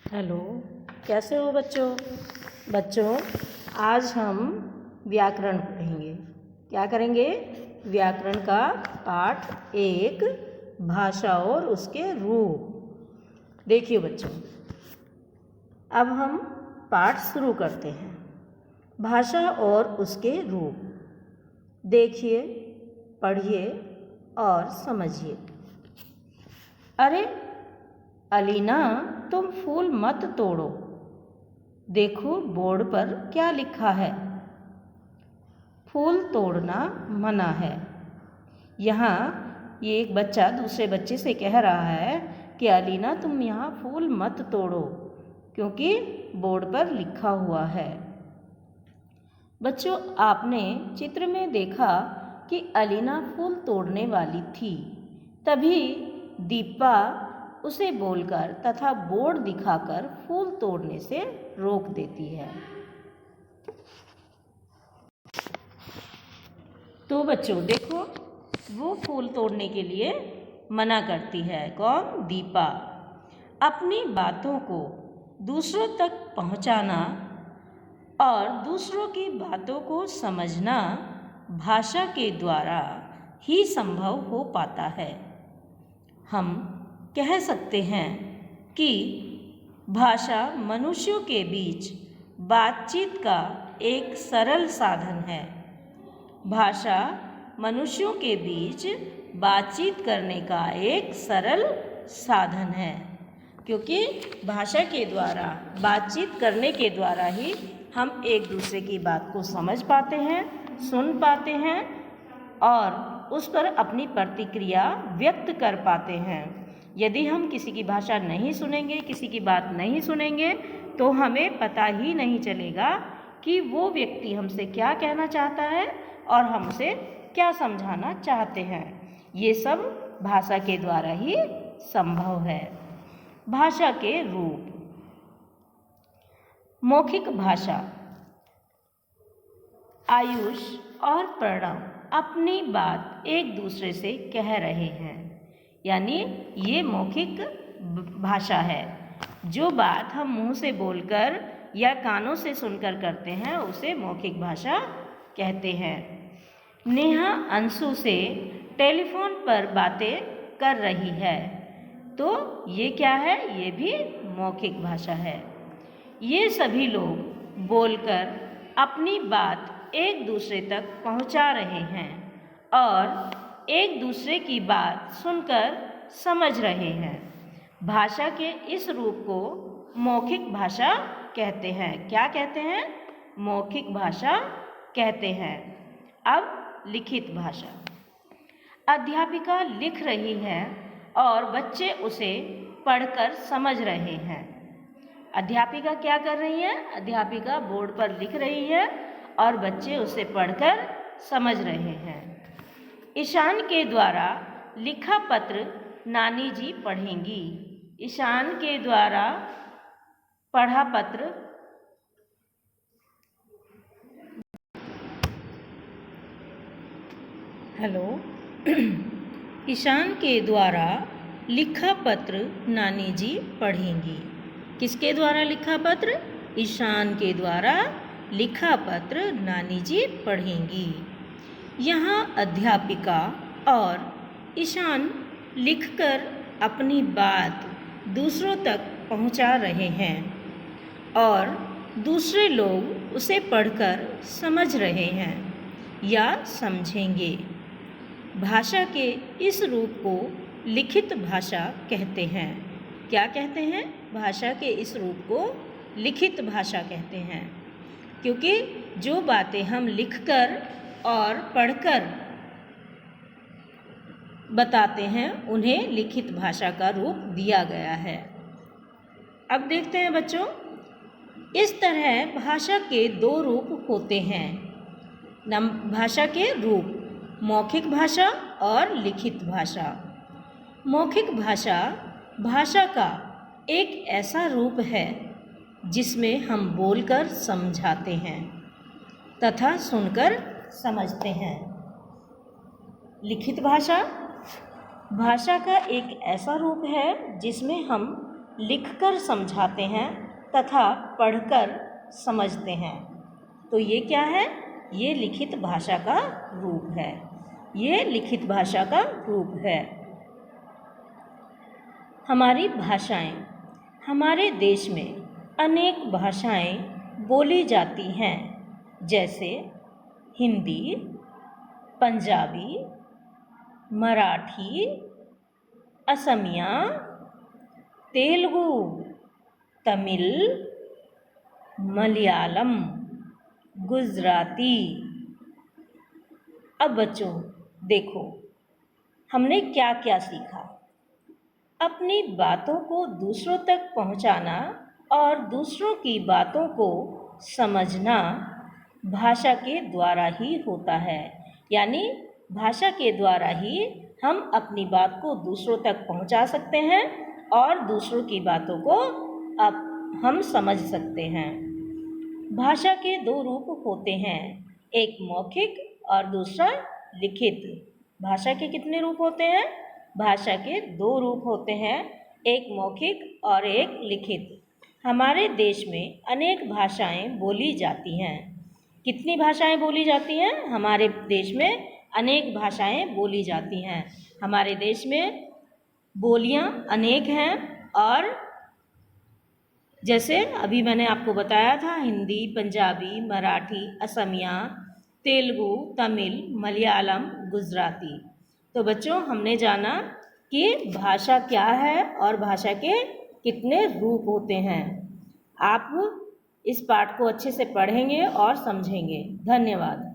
Hello, कैसे हो बच्चों? आज हम व्याकरण पढ़ेंगे। क्या करेंगे? व्याकरण का पाठ 1, भाषा और उसके रूप। देखिए बच्चों, अब हम पाठ शुरू करते हैं। भाषा और उसके रूप। देखिए, पढ़िए और समझिए। अरे अलीना, तुम फूल मत तोड़ो। देखो बोर्ड पर क्या लिखा है। फूल तोड़ना मना है। यहाँ ये एक बच्चा दूसरे बच्चे से कह रहा है कि अलीना, तुम यहाँ फूल मत तोड़ो, क्योंकि बोर्ड पर लिखा हुआ है। बच्चों, आपने चित्र में देखा कि अलीना फूल तोड़ने वाली थी। तभी दीपा उसे बोलकर तथा बोर्ड दिखाकर फूल तोड़ने से रोक देती है। तो बच्चों देखो, वो फूल तोड़ने के लिए मना करती है। कौन? दीपा। अपनी बातों को दूसरों तक पहुंचाना और दूसरों की बातों को समझना भाषा के द्वारा ही संभव हो पाता है। हम कह सकते हैं कि भाषा मनुष्यों के बीच बातचीत का एक सरल साधन है। भाषा मनुष्यों के बीच बातचीत करने का एक सरल साधन है, क्योंकि भाषा के द्वारा, बातचीत करने के द्वारा ही हम एक दूसरे की बात को समझ पाते हैं, सुन पाते हैं और उस पर अपनी प्रतिक्रिया व्यक्त कर पाते हैं। यदि हम किसी की भाषा नहीं सुनेंगे, किसी की बात नहीं सुनेंगे, तो हमें पता ही नहीं चलेगा कि वो व्यक्ति हमसे क्या कहना चाहता है और हमसे क्या समझाना चाहते हैं। ये सब भाषा के द्वारा ही संभव है। भाषा के रूप। मौखिक भाषा। आयुष और प्रणव अपनी बात एक दूसरे से कह रहे हैं, यानी ये मौखिक भाषा है। जो बात हम मुंह से बोलकर या कानों से सुनकर करते हैं उसे मौखिक भाषा कहते हैं। नेहा अंशु से टेलीफोन पर बातें कर रही है, तो ये क्या है? ये भी मौखिक भाषा है। ये सभी लोग बोलकर अपनी बात एक दूसरे तक पहुंचा रहे हैं और एक दूसरे की बात सुनकर समझ रहे हैं। भाषा के इस रूप को मौखिक भाषा कहते हैं। क्या कहते हैं? मौखिक भाषा कहते हैं। अब लिखित भाषा। अध्यापिका लिख रही है और बच्चे उसे पढ़कर समझ रहे हैं। अध्यापिका क्या कर रही है? अध्यापिका बोर्ड पर लिख रही है और बच्चे उसे पढ़कर समझ रहे हैं। ईशान के द्वारा लिखा पत्र नानी जी पढ़ेंगी। ईशान के द्वारा पढ़ा पत्र ईशान के द्वारा लिखा पत्र नानी जी पढ़ेंगी। किसके द्वारा लिखा पत्र? ईशान के द्वारा लिखा पत्र नानी जी पढ़ेंगी। यहाँ अध्यापिका और ईशान लिखकर अपनी बात दूसरों तक पहुँचा रहे हैं और दूसरे लोग उसे पढ़कर समझ रहे हैं या समझेंगे। भाषा के इस रूप को लिखित भाषा कहते हैं। क्या कहते हैं? भाषा के इस रूप को लिखित भाषा कहते हैं, क्योंकि जो बातें हम लिखकर और पढ़कर बताते हैं उन्हें लिखित भाषा का रूप दिया गया है। अब देखते हैं बच्चों, इस तरह भाषा के 2 रूप होते हैं। भाषा के रूप मौखिक भाषा और लिखित भाषा। मौखिक भाषा भाषा का एक ऐसा रूप है जिसमें हम बोलकर समझाते हैं तथा सुनकर समझते हैं। लिखित भाषा भाषा का एक ऐसा रूप है जिसमें हम लिखकर समझाते हैं तथा पढ़कर समझते हैं। तो ये क्या है? ये लिखित भाषा का रूप है। ये लिखित भाषा का रूप है। हमारी भाषाएं। हमारे देश में अनेक भाषाएं बोली जाती हैं, जैसे हिंदी, पंजाबी, मराठी, असमिया, तेलुगु, तमिल, मलयालम, गुजराती। अब बच्चों देखो, हमने क्या क्या सीखा। अपनी बातों को दूसरों तक पहुंचाना और दूसरों की बातों को समझना भाषा के द्वारा ही होता है। यानी भाषा के द्वारा ही हम अपनी बात को दूसरों तक पहुंचा सकते हैं और दूसरों की बातों को हम समझ सकते हैं। भाषा के दो रूप होते हैं, एक मौखिक और दूसरा लिखित। भाषा के कितने रूप होते हैं? भाषा के दो रूप होते हैं, एक मौखिक और एक लिखित। हमारे देश में अनेक भाषाएं बोली जाती हैं। कितनी भाषाएं बोली जाती हैं? हमारे देश में अनेक भाषाएं बोली जाती हैं। हमारे देश में बोलियां अनेक हैं और जैसे अभी मैंने आपको बताया था, हिंदी, पंजाबी, मराठी, असमिया, तेलुगु, तमिल, मलयालम, गुजराती। तो बच्चों हमने जाना कि भाषा क्या है और भाषा के कितने रूप होते हैं। आप इस पाठ को अच्छे से पढ़ेंगे और समझेंगे। धन्यवाद।